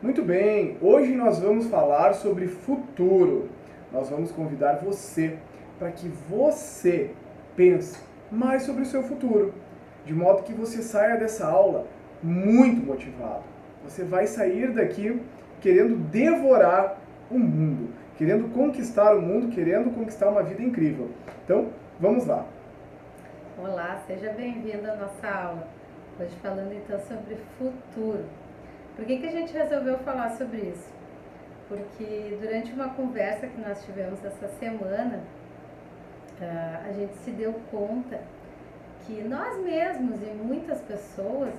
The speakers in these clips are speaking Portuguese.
Muito bem, hoje nós vamos falar sobre futuro. Nós vamos convidar você para que você pense mais sobre o seu futuro, de modo que você saia dessa aula muito motivado. Você vai sair daqui querendo devorar o mundo, querendo conquistar o mundo, querendo conquistar uma vida incrível. Então, vamos lá. Olá, seja bem-vindo à nossa aula. Hoje falando então sobre futuro. Por que a gente resolveu falar sobre isso? Porque durante uma conversa que nós tivemos essa semana, a gente se deu conta que nós mesmos e muitas pessoas,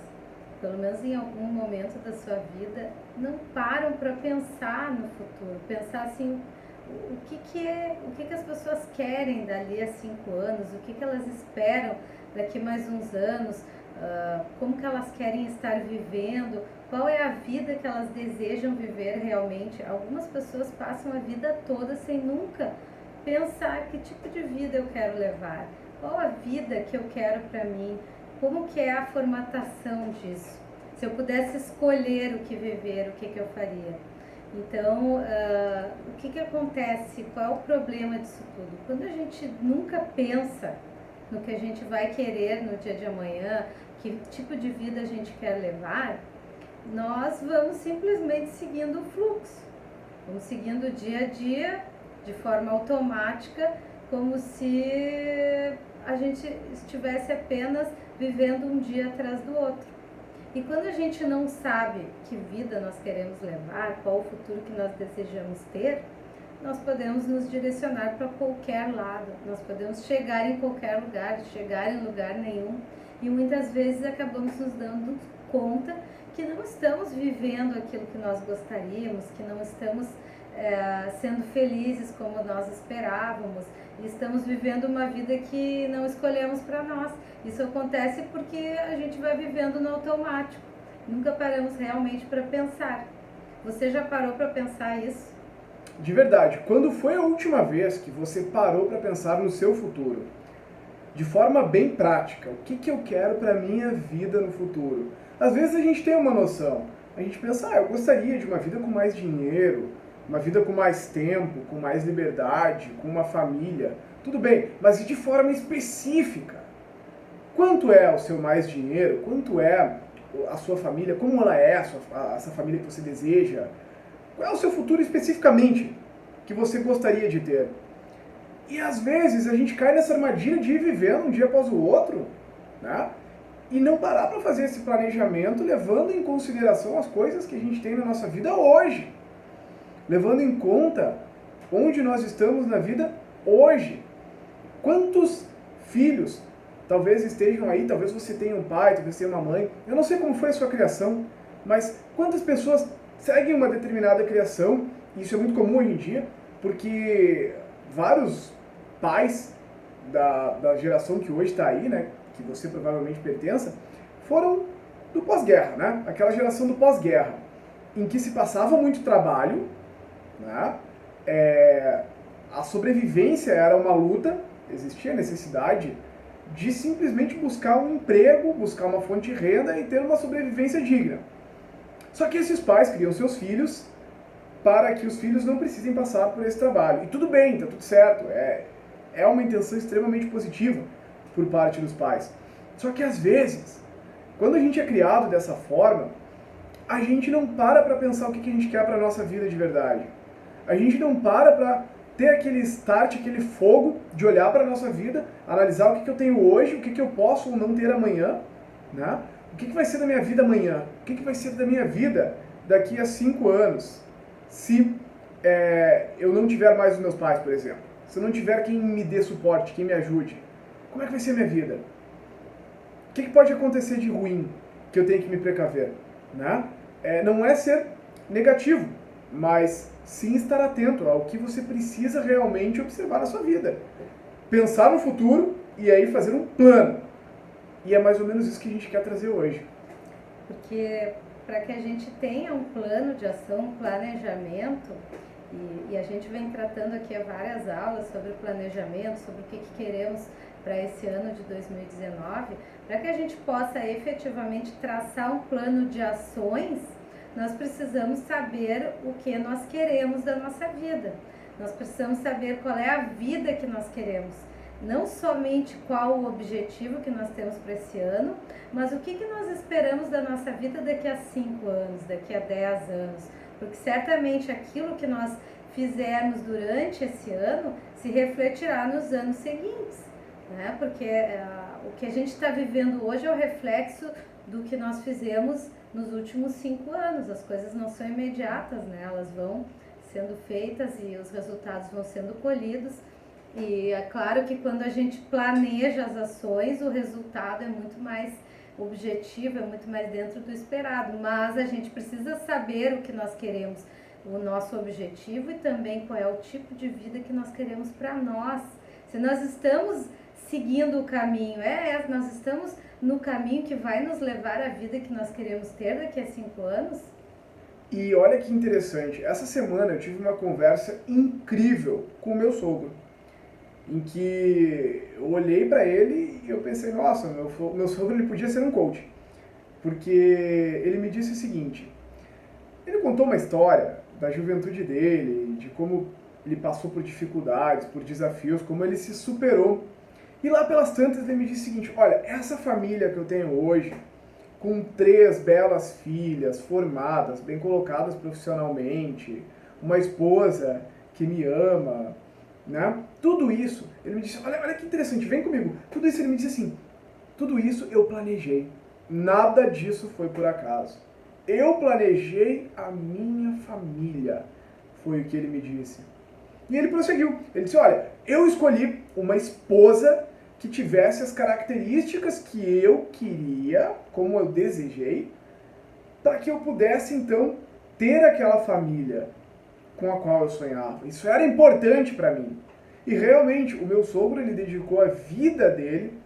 pelo menos em algum momento da sua vida, não param para pensar no futuro, pensar assim, o que as pessoas querem dali a 5 anos, o que elas esperam daqui mais uns anos, como que elas querem estar vivendo, qual é a vida que elas desejam viver realmente. Algumas pessoas passam a vida toda sem nunca pensar que tipo de vida eu quero levar, qual a vida que eu quero para mim, como que é a formatação disso. Se eu pudesse escolher o que viver, o que eu faria? Então, o que acontece? Qual é o problema disso tudo? Quando a gente nunca pensa no que a gente vai querer no dia de amanhã, que tipo de vida a gente quer levar, nós vamos simplesmente seguindo o fluxo. Vamos seguindo o dia a dia de forma automática, como se a gente estivesse apenas vivendo um dia atrás do outro. E quando a gente não sabe que vida nós queremos levar, qual o futuro que nós desejamos ter, nós podemos nos direcionar para qualquer lado, nós podemos chegar em qualquer lugar, chegar em lugar nenhum, e muitas vezes acabamos nos dando conta que não estamos vivendo aquilo que nós gostaríamos, que não estamos sendo felizes como nós esperávamos, e estamos vivendo uma vida que não escolhemos para nós. Isso acontece porque a gente vai vivendo no automático, nunca paramos realmente para pensar. Você já parou para pensar isso? De verdade, quando foi a última vez que você parou para pensar no seu futuro? De forma bem prática, o que eu quero para a minha vida no futuro? Às vezes a gente tem uma noção, a gente pensa, eu gostaria de uma vida com mais dinheiro, uma vida com mais tempo, com mais liberdade, com uma família. Tudo bem, mas de forma específica. Quanto é o seu mais dinheiro? Quanto é a sua família? Como ela é, essa família que você deseja? Qual é o seu futuro especificamente que você gostaria de ter? E às vezes a gente cai nessa armadilha de ir vivendo um dia após o outro, né? E não parar para fazer esse planejamento levando em consideração as coisas que a gente tem na nossa vida hoje. Levando em conta onde nós estamos na vida hoje. Quantos filhos talvez estejam aí, talvez você tenha um pai, talvez tenha uma mãe. Eu não sei como foi a sua criação, mas quantas pessoas seguem uma determinada criação, e isso é muito comum hoje em dia, porque vários pais da geração que hoje está aí, né, que você provavelmente pertença, foram do pós-guerra, né? Aquela geração do pós-guerra, em que se passava muito trabalho, né? A sobrevivência era uma luta, existia a necessidade de simplesmente buscar um emprego, buscar uma fonte de renda e ter uma sobrevivência digna. Só que esses pais criam seus filhos para que os filhos não precisem passar por esse trabalho. E tudo bem, tá tudo certo, é uma intenção extremamente positiva por parte dos pais. Só que às vezes, quando a gente é criado dessa forma, a gente não para pensar o que a gente quer para a nossa vida de verdade. A gente não para ter aquele start, aquele fogo de olhar para a nossa vida, analisar o que eu tenho hoje, o que eu posso ou não ter amanhã, né? O que vai ser da minha vida amanhã? O que vai ser da minha vida daqui a 5 anos? Se eu não tiver mais os meus pais, por exemplo. Se eu não tiver quem me dê suporte, quem me ajude. Como é que vai ser a minha vida? O que pode acontecer de ruim que eu tenho que me precaver? Né? Não é ser negativo, mas sim estar atento ao que você precisa realmente observar na sua vida. Pensar no futuro e aí fazer um plano. E é mais ou menos isso que a gente quer trazer hoje. Porque para que a gente tenha um plano de ação, um planejamento, e a gente vem tratando aqui há várias aulas sobre planejamento, sobre o que queremos para esse ano de 2019, para que a gente possa efetivamente traçar um plano de ações, nós precisamos saber o que nós queremos da nossa vida. Nós precisamos saber qual é a vida que nós queremos. Não somente qual o objetivo que nós temos para esse ano, mas o que nós esperamos da nossa vida daqui a 5 anos, daqui a 10 anos. Porque certamente aquilo que nós fizermos durante esse ano se refletirá nos anos seguintes, né? Porque o que a gente está vivendo hoje é o reflexo do que nós fizemos nos últimos 5 anos. As coisas não são imediatas, né? Elas vão sendo feitas e os resultados vão sendo colhidos. E é claro que quando a gente planeja as ações, o resultado é muito mais objetivo, é muito mais dentro do esperado. Mas a gente precisa saber o que nós queremos, o nosso objetivo e também qual é o tipo de vida que nós queremos para nós. Se nós estamos seguindo o caminho, nós estamos no caminho que vai nos levar à vida que nós queremos ter daqui a 5 anos. E olha que interessante, essa semana eu tive uma conversa incrível com o meu sogro, em que eu olhei para ele e eu pensei, nossa, meu sogro ele podia ser um coach, porque ele me disse o seguinte, ele contou uma história da juventude dele, de como ele passou por dificuldades, por desafios, como ele se superou. E lá pelas tantas ele me disse o seguinte, olha, essa família que eu tenho hoje, com 3 belas filhas, formadas, bem colocadas profissionalmente, uma esposa que me ama, né? Tudo isso, ele me disse, olha que interessante, vem comigo. Tudo isso ele me disse assim, tudo isso eu planejei, nada disso foi por acaso. Eu planejei a minha família, foi o que ele me disse. E ele prosseguiu, ele disse, olha, eu escolhi uma esposa que tivesse as características que eu queria, como eu desejei, para que eu pudesse, então, ter aquela família com a qual eu sonhava. Isso era importante para mim. E realmente, o meu sogro, ele dedicou a vida dele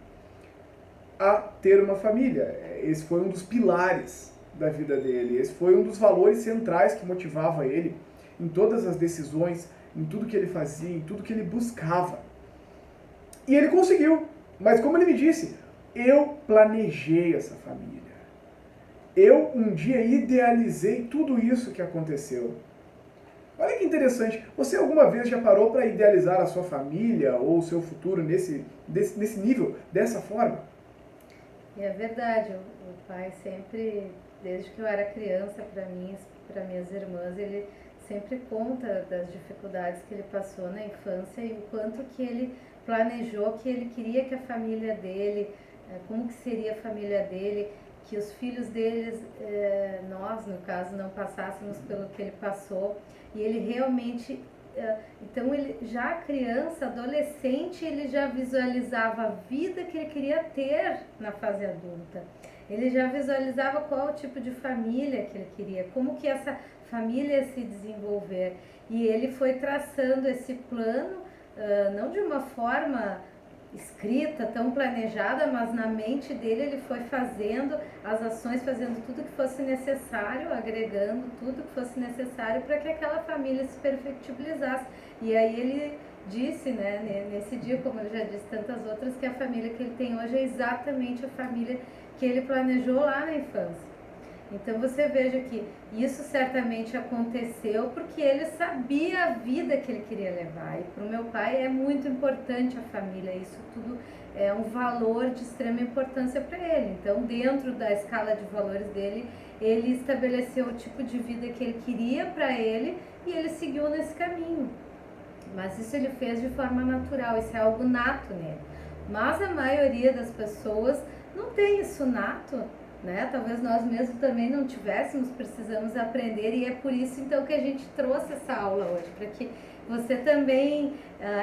a ter uma família. Esse foi um dos pilares da vida dele. Esse foi um dos valores centrais que motivava ele em todas as decisões, em tudo que ele fazia, em tudo que ele buscava. E ele conseguiu. Mas como ele me disse, eu planejei essa família. Eu um dia idealizei tudo isso que aconteceu. Olha que interessante. Você alguma vez já parou para idealizar a sua família ou o seu futuro nesse nível, dessa forma? E é verdade, o pai sempre, desde que eu era criança, para mim, para minhas irmãs, ele sempre conta das dificuldades que ele passou na infância e o quanto que ele planejou, que ele queria que a família dele, como que seria a família dele, que os filhos deles, nós no caso, não passássemos pelo que ele passou. E ele realmente, então ele já criança, adolescente, ele já visualizava a vida que ele queria ter na fase adulta. Ele já visualizava qual o tipo de família que ele queria, como que essa família ia se desenvolver. E ele foi traçando esse plano, não de uma forma escrita, tão planejada, mas na mente dele ele foi fazendo as ações, fazendo tudo que fosse necessário, agregando tudo que fosse necessário para que aquela família se perfectibilizasse. E aí ele disse, né, nesse dia, como ele já disse tantas outras, que a família que ele tem hoje é exatamente a família que ele planejou lá na infância. Então você veja que isso certamente aconteceu porque ele sabia a vida que ele queria levar. E para o meu pai é muito importante a família, isso tudo é um valor de extrema importância para ele. Então, dentro da escala de valores dele, ele estabeleceu o tipo de vida que ele queria para ele e ele seguiu nesse caminho. Mas isso ele fez de forma natural, isso é algo nato nele. Mas a maioria das pessoas não tem isso nato, né? Talvez nós mesmos também não tivéssemos, precisamos aprender, e é por isso então que a gente trouxe essa aula hoje, para que você também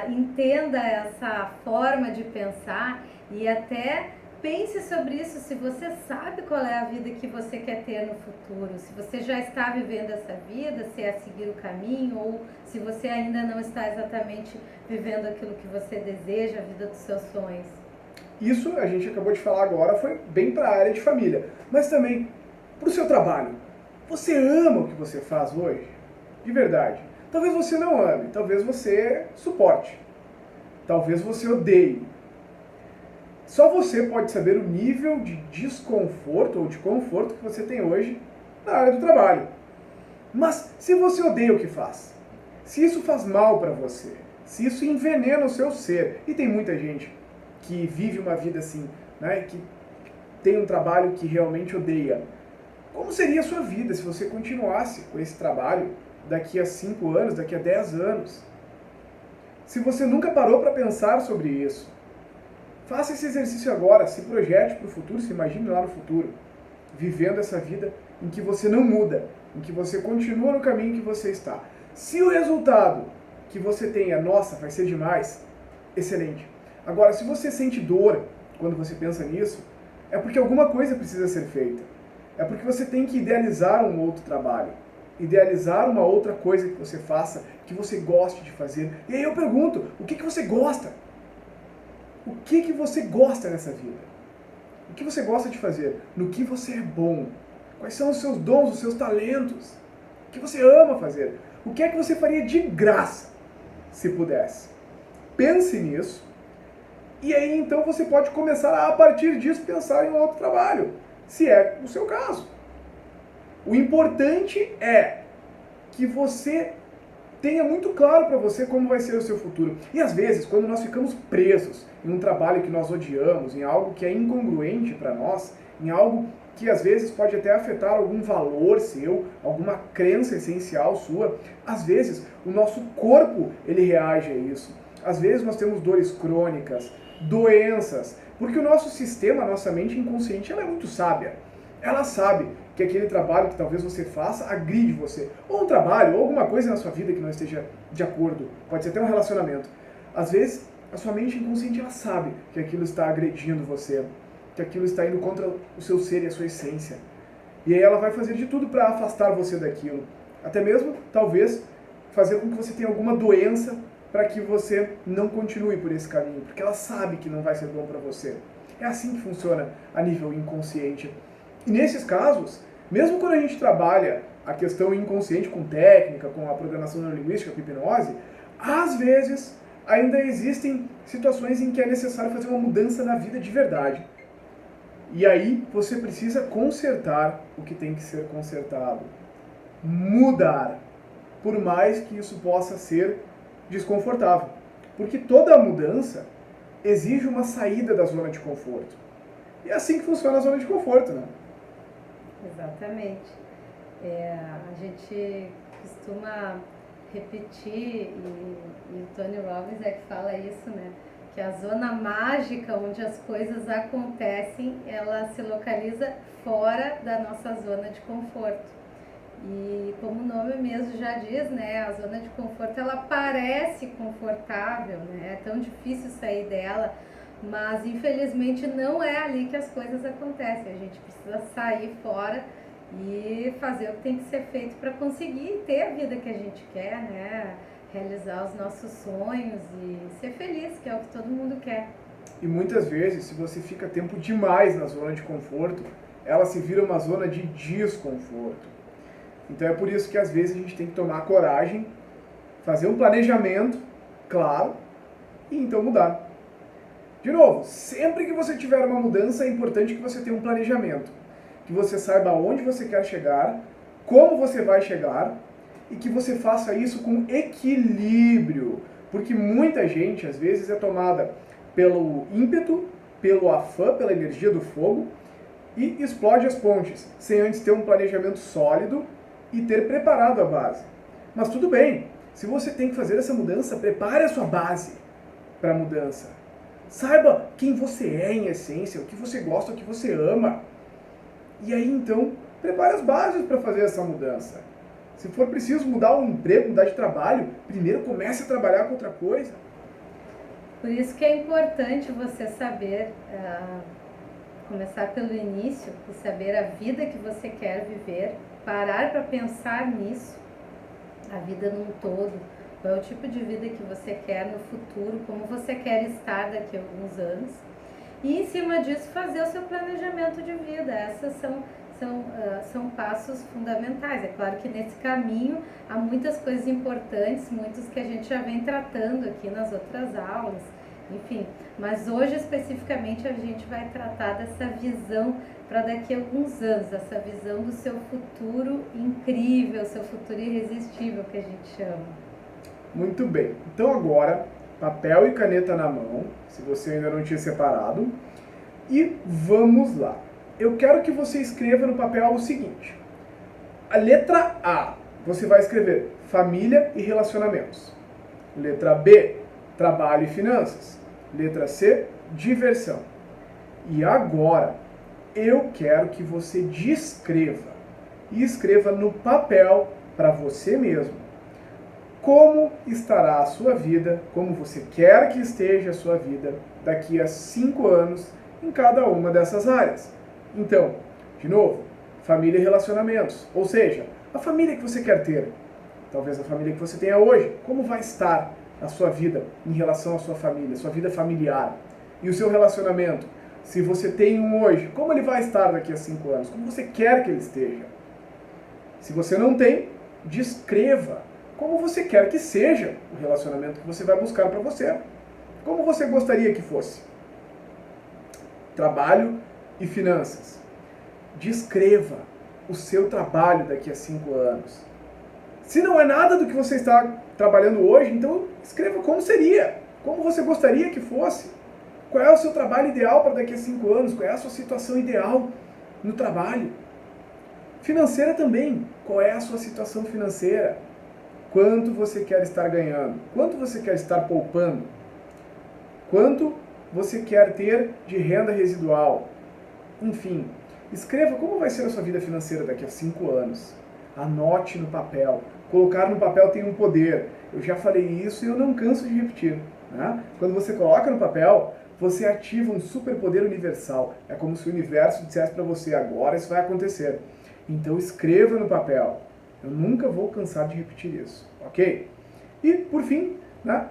entenda essa forma de pensar e até pense sobre isso, se você sabe qual é a vida que você quer ter no futuro, se você já está vivendo essa vida, se é seguir o caminho ou se você ainda não está exatamente vivendo aquilo que você deseja, a vida dos seus sonhos. Isso, a gente acabou de falar agora, foi bem para a área de família, mas também para o seu trabalho. Você ama o que você faz hoje? De verdade. Talvez você não ame, talvez você suporte, talvez você odeie. Só você pode saber o nível de desconforto ou de conforto que você tem hoje na área do trabalho. Mas se você odeia o que faz, se isso faz mal para você, se isso envenena o seu ser, e tem muita gente que vive uma vida assim, né, que tem um trabalho que realmente odeia, como seria a sua vida se você continuasse com esse trabalho daqui a 5 anos, daqui a 10 anos? Se você nunca parou para pensar sobre isso, faça esse exercício agora, se projete para o futuro, se imagine lá no futuro, vivendo essa vida em que você não muda, em que você continua no caminho que você está. Se o resultado que você tem é, nossa, vai ser demais, excelente. Agora, se você sente dor quando você pensa nisso, é porque alguma coisa precisa ser feita. É porque você tem que idealizar um outro trabalho, idealizar uma outra coisa que você faça, que você goste de fazer. E aí eu pergunto, o que você gosta? O que você gosta nessa vida? O que você gosta de fazer? No que você é bom? Quais são os seus dons, os seus talentos? O que você ama fazer? O que é que você faria de graça, se pudesse? Pense nisso. E aí então você pode começar a partir disso, pensar em um outro trabalho, se é o seu caso. O importante é que você tenha muito claro para você como vai ser o seu futuro. E às vezes, quando nós ficamos presos em um trabalho que nós odiamos, em algo que é incongruente para nós, em algo que às vezes pode até afetar algum valor seu, alguma crença essencial sua, às vezes o nosso corpo ele reage a isso. Às vezes nós temos dores crônicas, doenças, porque o nosso sistema, a nossa mente inconsciente, ela é muito sábia. Ela sabe que aquele trabalho que talvez você faça agride você. Ou um trabalho, ou alguma coisa na sua vida que não esteja de acordo. Pode ser até um relacionamento. Às vezes, a sua mente inconsciente, ela sabe que aquilo está agredindo você, que aquilo está indo contra o seu ser e a sua essência. E aí ela vai fazer de tudo para afastar você daquilo. Até mesmo, talvez, fazer com que você tenha alguma doença para que você não continue por esse caminho, porque ela sabe que não vai ser bom para você. É assim que funciona a nível inconsciente. E nesses casos, mesmo quando a gente trabalha a questão inconsciente com técnica, com a programação neurolinguística, com hipnose, às vezes ainda existem situações em que é necessário fazer uma mudança na vida de verdade. E aí você precisa consertar o que tem que ser consertado. Mudar. Por mais que isso possa ser desconfortável. Porque toda mudança exige uma saída da zona de conforto. E é assim que funciona a zona de conforto, né? Exatamente. A gente costuma repetir, e o Tony Robbins é que fala isso, né? Que a zona mágica onde as coisas acontecem, ela se localiza fora da nossa zona de conforto. E como o nome mesmo já diz, né, a zona de conforto ela parece confortável, né, é tão difícil sair dela, mas infelizmente não é ali que as coisas acontecem. A gente precisa sair fora e fazer o que tem que ser feito para conseguir ter a vida que a gente quer, né, realizar os nossos sonhos e ser feliz, que é o que todo mundo quer. E muitas vezes, se você fica tempo demais na zona de conforto, ela se vira uma zona de desconforto. Então é por isso que às vezes a gente tem que tomar coragem, fazer um planejamento, claro, e então mudar. De novo, sempre que você tiver uma mudança é importante que você tenha um planejamento, que você saiba aonde você quer chegar, como você vai chegar e que você faça isso com equilíbrio, porque muita gente às vezes é tomada pelo ímpeto, pelo afã, pela energia do fogo e explode as pontes, sem antes ter um planejamento sólido e ter preparado a base. Mas tudo bem, se você tem que fazer essa mudança, prepare a sua base para a mudança. Saiba quem você é em essência, o que você gosta, o que você ama. E aí então, prepare as bases para fazer essa mudança. Se for preciso mudar um emprego, mudar de trabalho, primeiro comece a trabalhar com outra coisa. Por isso que é importante você saber, começar pelo início e saber a vida que você quer viver, parar para pensar nisso, a vida num todo, qual é o tipo de vida que você quer no futuro, como você quer estar daqui a alguns anos, e em cima disso fazer o seu planejamento de vida. Essas são passos fundamentais. É claro que nesse caminho há muitas coisas importantes, muitos que a gente já vem tratando aqui nas outras aulas, enfim. Mas hoje, especificamente, a gente vai tratar dessa visão para daqui a alguns anos, essa visão do seu futuro incrível, seu futuro irresistível, que a gente chama. Muito bem. Então agora, papel e caneta na mão, se você ainda não tinha separado, e vamos lá. Eu quero que você escreva no papel o seguinte. A letra A, você vai escrever família e relacionamentos. Letra B, trabalho e finanças. Letra C, diversão. E agora, eu quero que você descreva e escreva no papel para você mesmo como estará a sua vida, como você quer que esteja a sua vida daqui a 5 anos em cada uma dessas áreas. Então, de novo, família e relacionamentos, ou seja, a família que você quer ter, talvez a família que você tenha hoje, como vai estar a sua vida em relação à sua família, sua vida familiar e o seu relacionamento. Se você tem um hoje, como ele vai estar daqui a 5 anos? Como você quer que ele esteja? Se você não tem, descreva como você quer que seja o relacionamento que você vai buscar para você. Como você gostaria que fosse? Trabalho e finanças. Descreva o seu trabalho daqui a 5 anos. Se não é nada do que você está trabalhando hoje, então escreva como seria, como você gostaria que fosse. Qual é o seu trabalho ideal para daqui a 5 anos? Qual é a sua situação ideal no trabalho? Financeira também. Qual é a sua situação financeira? Quanto você quer estar ganhando? Quanto você quer estar poupando? Quanto você quer ter de renda residual? Enfim, escreva como vai ser a sua vida financeira daqui a 5 anos. Anote no papel. Colocar no papel tem um poder. Eu já falei isso e eu não canso de repetir. Né? Quando você coloca no papel, você ativa um superpoder universal. É como se o universo dissesse para você, agora isso vai acontecer. Então escreva no papel. Eu nunca vou cansar de repetir isso, ok? E, por fim, né,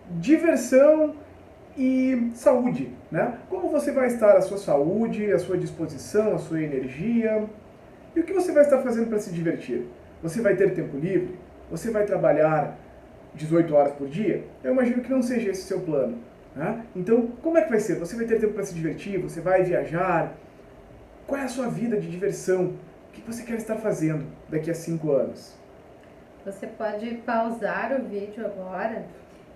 diversão e saúde. Né? Como você vai estar a sua saúde, a sua disposição, a sua energia? E o que você vai estar fazendo para se divertir? Você vai ter tempo livre? Você vai trabalhar 18 horas por dia? Eu imagino que não seja esse o seu plano. Né? Então, como é que vai ser? Você vai ter tempo para se divertir? Você vai viajar? Qual é a sua vida de diversão? O que você quer estar fazendo daqui a 5 anos? Você pode pausar o vídeo agora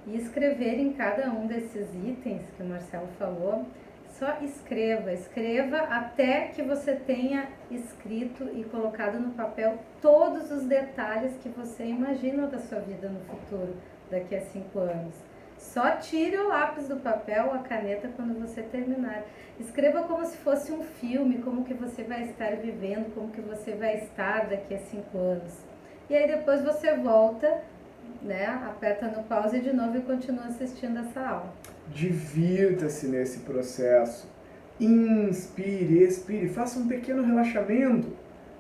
e escrever em cada um desses itens que o Marcelo falou. Só escreva até que você tenha escrito e colocado no papel todos os detalhes que você imagina da sua vida no futuro, daqui a 5 anos. Só tire o lápis do papel ou a caneta quando você terminar. Escreva como se fosse um filme, como que você vai estar vivendo, como que você vai estar daqui a 5 anos. E aí depois você volta, né, aperta no pause de novo e continua assistindo essa aula. Divirta-se nesse processo. Inspire, expire, faça um pequeno relaxamento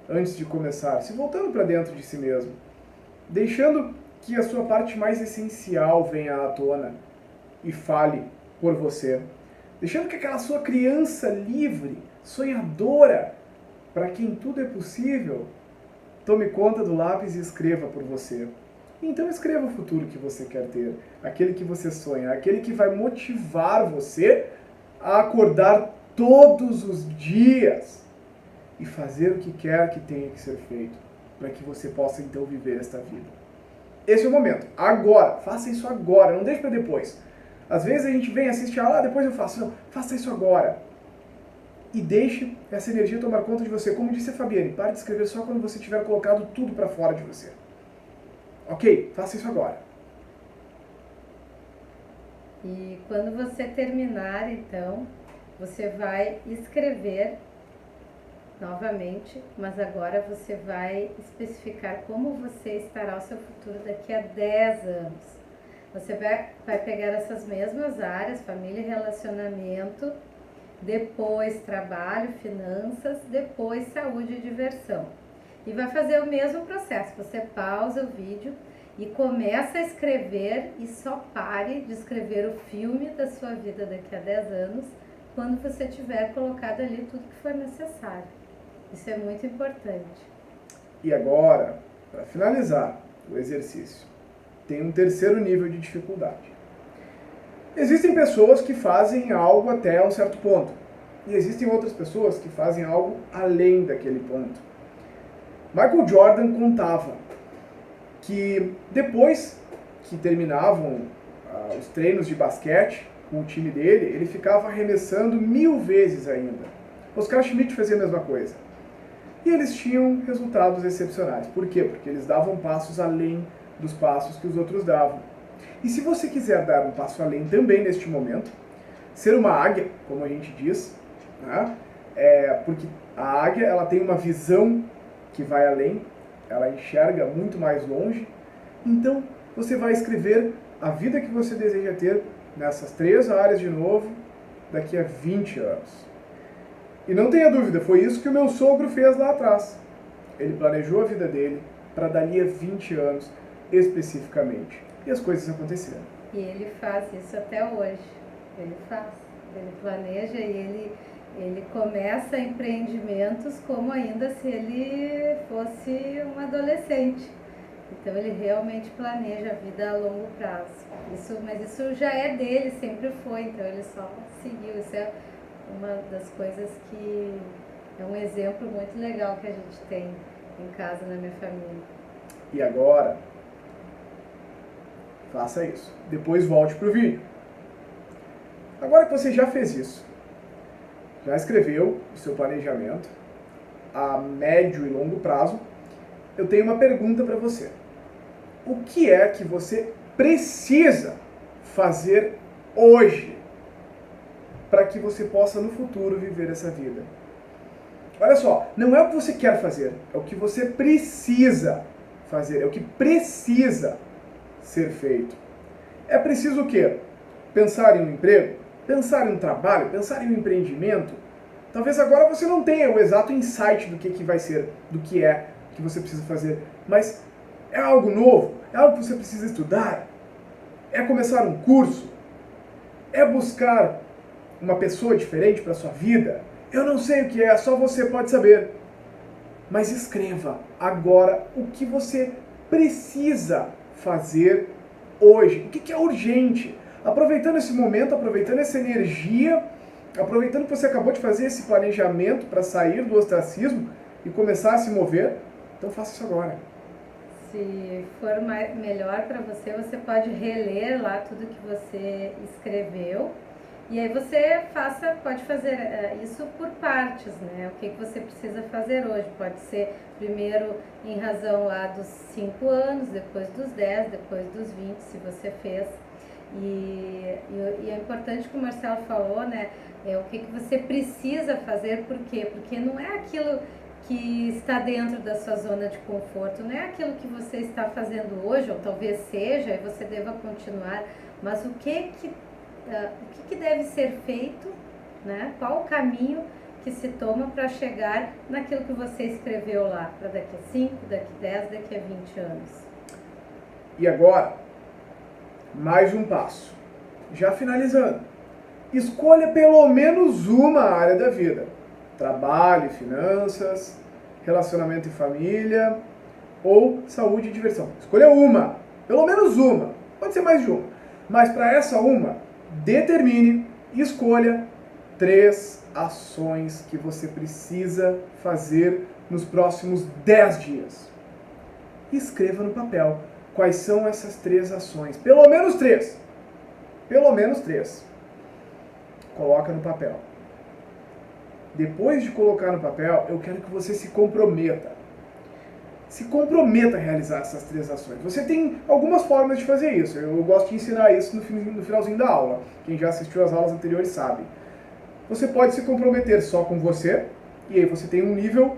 antes de começar, se voltando para dentro de si mesmo, deixando que a sua parte mais essencial venha à tona e fale por você, deixando que aquela sua criança livre, sonhadora, para quem tudo é possível, tome conta do lápis e escreva por você. Então escreva o futuro que você quer ter, aquele que você sonha, aquele que vai motivar você a acordar todos os dias e fazer o que quer que tenha que ser feito, para que você possa então viver esta vida. Esse é o momento, agora, faça isso agora, não deixe para depois. Às vezes a gente vem assistir a aula, depois eu faço, não, faça isso agora. E deixe essa energia tomar conta de você. Como disse a Fabiane, pare de escrever só quando você tiver colocado tudo para fora de você. Ok, faça isso agora. E quando você terminar, então, você vai escrever novamente, mas agora você vai especificar como você estará o seu futuro daqui a 10 anos. Você vai pegar essas mesmas áreas, família e relacionamento, depois trabalho, finanças, depois saúde e diversão. E vai fazer o mesmo processo, você pausa o vídeo e começa a escrever e só pare de escrever o filme da sua vida daqui a 10 anos, quando você tiver colocado ali tudo que for necessário. Isso é muito importante. E agora, para finalizar o exercício, tem um terceiro nível de dificuldade. Existem pessoas que fazem algo até um certo ponto. E existem outras pessoas que fazem algo além daquele ponto. Michael Jordan contava que depois que terminavam os treinos de basquete com o time dele, ele ficava arremessando 1000 vezes ainda. Oscar Schmidt fazia a mesma coisa. E eles tinham resultados excepcionais. Por quê? Porque eles davam passos além dos passos que os outros davam. E se você quiser dar um passo além também neste momento, ser uma águia, como a gente diz, né? Porque a águia ela tem uma visão que vai além, ela enxerga muito mais longe. Então, você vai escrever a vida que você deseja ter nessas 3 áreas de novo daqui a 20 anos. E não tenha dúvida, foi isso que o meu sogro fez lá atrás. Ele planejou a vida dele para dali a 20 anos especificamente. E as coisas aconteceram. E ele faz isso até hoje. Ele faz. Ele planeja e ele começa empreendimentos como ainda se ele fosse um adolescente. Então ele realmente planeja a vida a longo prazo. Mas isso já é dele, sempre foi, então ele só seguiu. Isso é uma das coisas que é um exemplo muito legal que a gente tem em casa, na minha família. E agora, faça isso. Depois volte para o vídeo. Agora que você já fez isso, já escreveu o seu planejamento a médio e longo prazo, eu tenho uma pergunta para você. O que é que você precisa fazer hoje para que você possa no futuro viver essa vida? Olha só, não é o que você quer fazer, é o que você precisa fazer, é o que precisa ser feito. É preciso o quê? Pensar em um emprego? Pensar em um trabalho? Pensar em um empreendimento? Talvez agora você não tenha o exato insight do que vai ser, do que é que você precisa fazer, mas é algo novo? É algo que você precisa estudar? É começar um curso? É buscar uma pessoa diferente para a sua vida? Eu não sei o que é, só você pode saber. Mas escreva agora o que você precisa fazer hoje. O que é urgente? Aproveitando esse momento, aproveitando essa energia, aproveitando que você acabou de fazer esse planejamento para sair do ostracismo e começar a se mover, então faça isso agora. Se for melhor para você, você pode reler lá tudo que você escreveu. E aí você pode fazer isso por partes, né? O que você precisa fazer hoje. Pode ser primeiro em razão lá dos 5 anos, depois dos 10, depois dos 20, se você fez. E é importante que o Marcelo falou, né? O que você precisa fazer, por quê? Porque não é aquilo que está dentro da sua zona de conforto, não é aquilo que você está fazendo hoje, ou talvez seja, e você deva continuar, mas o que deve ser feito, né? Qual o caminho que se toma para chegar naquilo que você escreveu lá, para daqui a 5, daqui a 10, daqui a 20 anos. E agora, mais um passo. Já finalizando. Escolha pelo menos uma área da vida. Trabalho, finanças, relacionamento e família, ou saúde e diversão. Escolha uma. Pelo menos uma. Pode ser mais de uma. Mas para essa uma, determine e escolha 3 ações que você precisa fazer nos próximos 10 dias. Escreva no papel quais são essas 3 ações. Pelo menos 3. Pelo menos 3. Coloca no papel. Depois de colocar no papel, eu quero que você se comprometa. Se comprometa a realizar essas 3 ações. Você tem algumas formas de fazer isso. Eu gosto de ensinar isso no finalzinho da aula. Quem já assistiu às aulas anteriores sabe. Você pode se comprometer só com você, e aí você tem um nível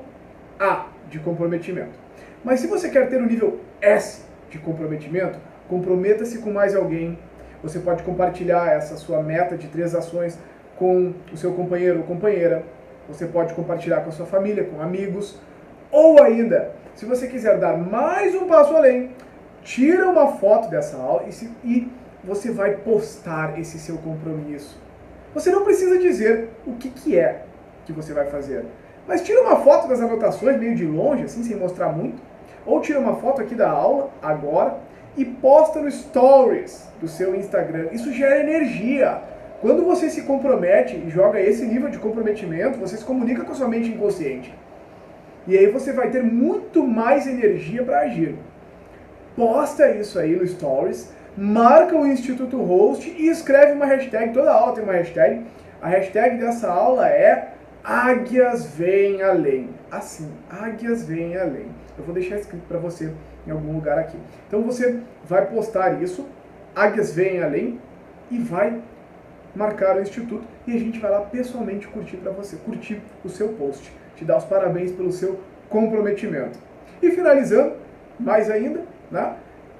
A de comprometimento. Mas se você quer ter um nível S de comprometimento, comprometa-se com mais alguém. Você pode compartilhar essa sua meta de 3 ações com o seu companheiro ou companheira. Você pode compartilhar com a sua família, com amigos. Ou ainda, se você quiser dar mais um passo além, tira uma foto dessa aula e você vai postar esse seu compromisso. Você não precisa dizer o que é que você vai fazer. Mas tira uma foto das anotações meio de longe, assim, sem mostrar muito. Ou tira uma foto aqui da aula, agora, e posta no Stories do seu Instagram. Isso gera energia. Quando você se compromete e joga esse nível de comprometimento, você se comunica com a sua mente inconsciente. E aí você vai ter muito mais energia para agir. Posta isso aí no Stories, marca o Instituto Host e escreve uma hashtag. Toda aula tem uma hashtag. A hashtag dessa aula é Águias Vêm Além. Assim, Águias Vêm Além. Eu vou deixar escrito para você em algum lugar aqui. Então você vai postar isso, Águias Vêm Além, e vai marcar o Instituto e a gente vai lá pessoalmente curtir para você, curtir o seu post, te dar os parabéns pelo seu comprometimento. E finalizando, mais ainda, né?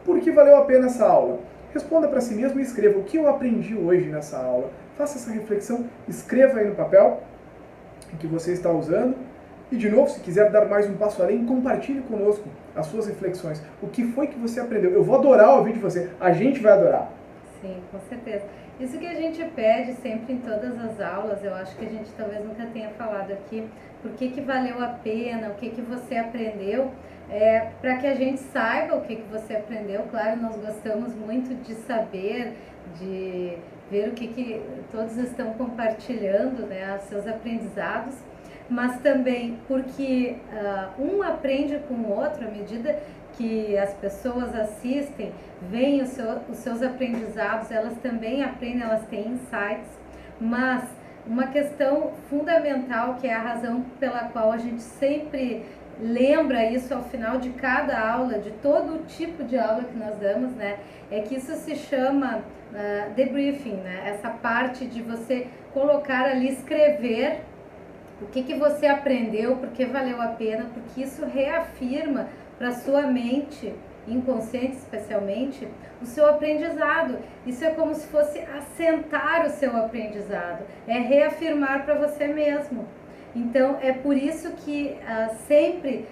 Por que valeu a pena essa aula? Responda para si mesmo e escreva o que eu aprendi hoje nessa aula. Faça essa reflexão, escreva aí no papel que você está usando. E de novo, se quiser dar mais um passo além, compartilhe conosco as suas reflexões. O que foi que você aprendeu? Eu vou adorar ouvir de você. A gente vai adorar. Sim, com certeza. Isso que a gente pede sempre em todas as aulas, eu acho que a gente talvez nunca tenha falado aqui, por que valeu a pena, o que você aprendeu, para que a gente saiba o que você aprendeu. Claro, nós gostamos muito de saber, de ver o que todos estão compartilhando, né, os seus aprendizados, mas também porque um aprende com o outro à medida que as pessoas assistem, veem os seus aprendizados, elas também aprendem, elas têm insights, mas uma questão fundamental, que é a razão pela qual a gente sempre lembra isso ao final de cada aula, de todo o tipo de aula que nós damos, né, é que isso se chama debriefing, né, essa parte de você colocar ali, escrever o que você aprendeu, porque valeu a pena, porque isso reafirma para sua mente inconsciente, especialmente, o seu aprendizado. Isso é como se fosse assentar o seu aprendizado, é reafirmar para você mesmo. Então, é por isso que sempre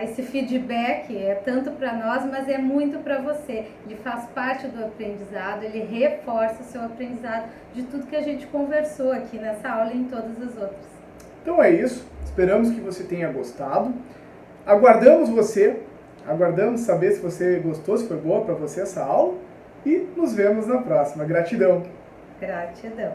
esse feedback é tanto para nós, mas é muito para você. Ele faz parte do aprendizado, ele reforça o seu aprendizado de tudo que a gente conversou aqui nessa aula e em todas as outras. Então é isso, esperamos que você tenha gostado. Aguardamos saber se você gostou, se foi boa para você essa aula, e nos vemos na próxima. Gratidão! Gratidão!